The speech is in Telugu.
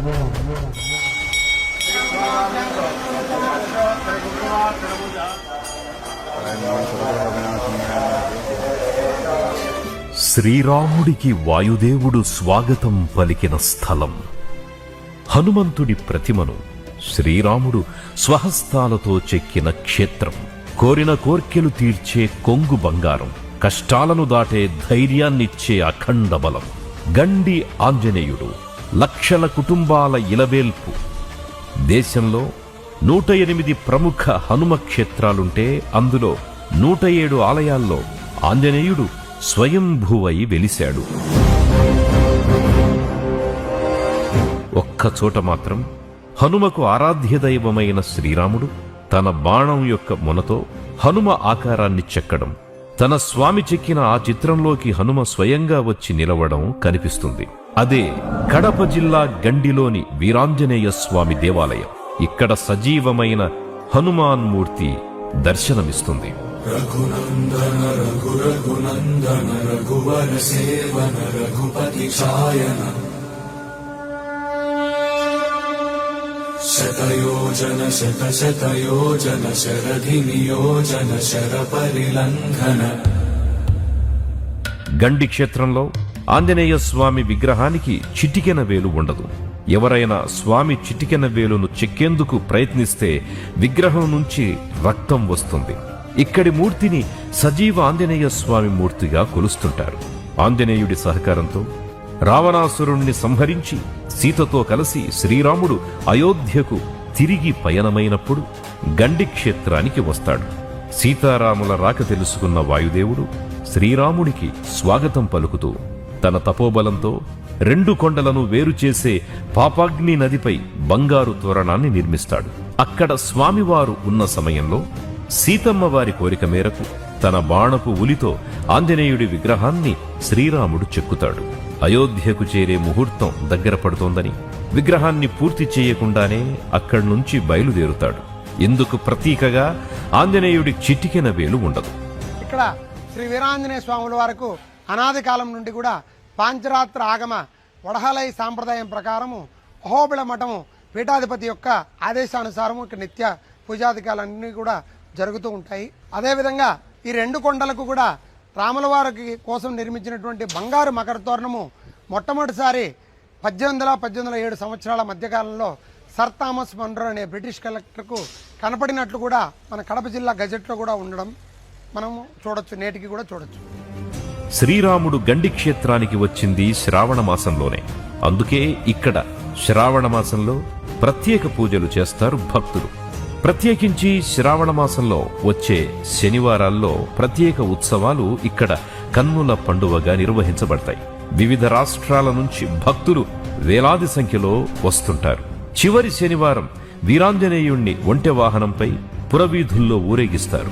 శ్రీరాముడికి వాయుదేవుడు స్వాగతం పలికిన స్థలం. హనుమంతుడి ప్రతిమను శ్రీరాముడు స్వహస్తాలతో చెక్కిన క్షేత్రం. కోరిన కోర్కెలు తీర్చే కొంగు బంగారం, కష్టాలను దాటే ధైర్యాన్నిచ్చే అఖండ బలం. గండి ఆంజనేయుడు లక్షల కుటుంబాల ఇలవేల్పు. దేశంలో 108 ప్రముఖ హనుమ క్షేత్రాలుంటే అందులో 107 ఆలయాల్లో ఆంజనేయుడు స్వయంభువై వెలిశాడు. ఒక్కచోట మాత్రం హనుమకు ఆరాధ్య దైవమైన శ్రీరాముడు తన బాణం యొక్క మొనతో హనుమ ఆకారాన్ని చెక్కడం, తన స్వామి చెక్కిన ఆ చిత్రంలోకి హనుమ స్వయంగా వచ్చి నిలవడం కనిపిస్తుంది. అదే కడప జిల్లా గండిలోని వీరాంజనేయ స్వామి దేవాలయం. ఇక్కడ సజీవమైన హనుమాన్ మూర్తి దర్శనమిస్తుంది. రఘునందన రఘురఘునందన రఘువర సేవన రఘుపతి ఛాయన శతయోజన శతశతయోజన శరధి నియోజన శర పరిలంఘన. గండి క్షేత్రంలో ఆంజనేయ స్వామి విగ్రహానికి చిటికెన వేలు ఉండదు. ఎవరైనా స్వామి చిటికెన వేలును చెక్కేందుకు ప్రయత్నిస్తే విగ్రహం నుంచి రక్తం వస్తుంది. ఇక్కడి మూర్తిని సజీవ ఆంజనేయ స్వామి మూర్తిగా కొలుస్తుంటారు. ఆంజనేయుడి సహకారంతో రావణాసురుణ్ణి సంహరించి సీతతో కలిసి శ్రీరాముడు అయోధ్యకు తిరిగి పయనమైనప్పుడు గండి క్షేత్రానికి వస్తాడు. సీతారాముల రాక తెలుసుకున్న వాయుదేవుడు శ్రీరాముడికి స్వాగతం పలుకుతూ తన తపోబలంతో 2 కొండలను వేరు చేసే పాపాగ్ని నదిపై బంగారు తోరణాన్ని నిర్మిస్తాడు. అక్కడ స్వామివారు ఉన్న సమయంలో సీతమ్మ వారి కోరిక మేరకు తన బాణపు ఉలితో ఆంజనేయుడి విగ్రహాన్ని శ్రీరాముడు చెక్కుతాడు. అయోధ్యకు చేరే ముహూర్తం దగ్గర పడుతోందని విగ్రహాన్ని పూర్తి చేయకుండానే అక్కడి నుంచి బయలుదేరుతాడు. ఇందుకు ప్రతీకగా ఆంజనేయుడి చిటికెన వేలు ఉండదు. ఇక్కడ శ్రీ వీరాంజనేయ స్వాముల వారికి అనాది కాలం నుండి కూడా పాంచరాత్ర ఆగమ వడహలై సాంప్రదాయం ప్రకారము అహోబిళ మఠము పీఠాధిపతి యొక్క ఆదేశానుసారము ఇక్కడ నిత్య పూజాధికాలన్నీ కూడా జరుగుతూ ఉంటాయి. అదేవిధంగా ఈ 2 కొండలకు కూడా రాముల వారికి కోసం నిర్మించినటువంటి బంగారు మకర తోరణము మొట్టమొదటిసారి 1800-1807 సంవత్సరాల మధ్యకాలంలో సర్ థామస్ మన్రో అనే బ్రిటిష్ కలెక్టర్కు కనపడినట్లు కూడా మన కడప జిల్లా గజెట్లో కూడా ఉండడం మనము చూడొచ్చు, నేటికి కూడా చూడొచ్చు. శ్రీరాముడు గండి క్షేత్రానికి వచ్చింది శ్రావణ మాసంలోనే. అందుకే ఇక్కడ శ్రావణ మాసంలో ప్రత్యేక పూజలు చేస్తారు భక్తులు. ప్రత్యేకించి శ్రావణ మాసంలో వచ్చే శనివారాల్లో ప్రత్యేక ఉత్సవాలు ఇక్కడ కన్నుల పండువగా నిర్వహించబడతాయి. వివిధ రాష్ట్రాల నుంచి భక్తులు వేలాది సంఖ్యలో వస్తుంటారు. చివరి శనివారం వీరాంజనేయుణ్ణి ఒంటె వాహనంపై పురవీధుల్లో ఊరేగిస్తారు.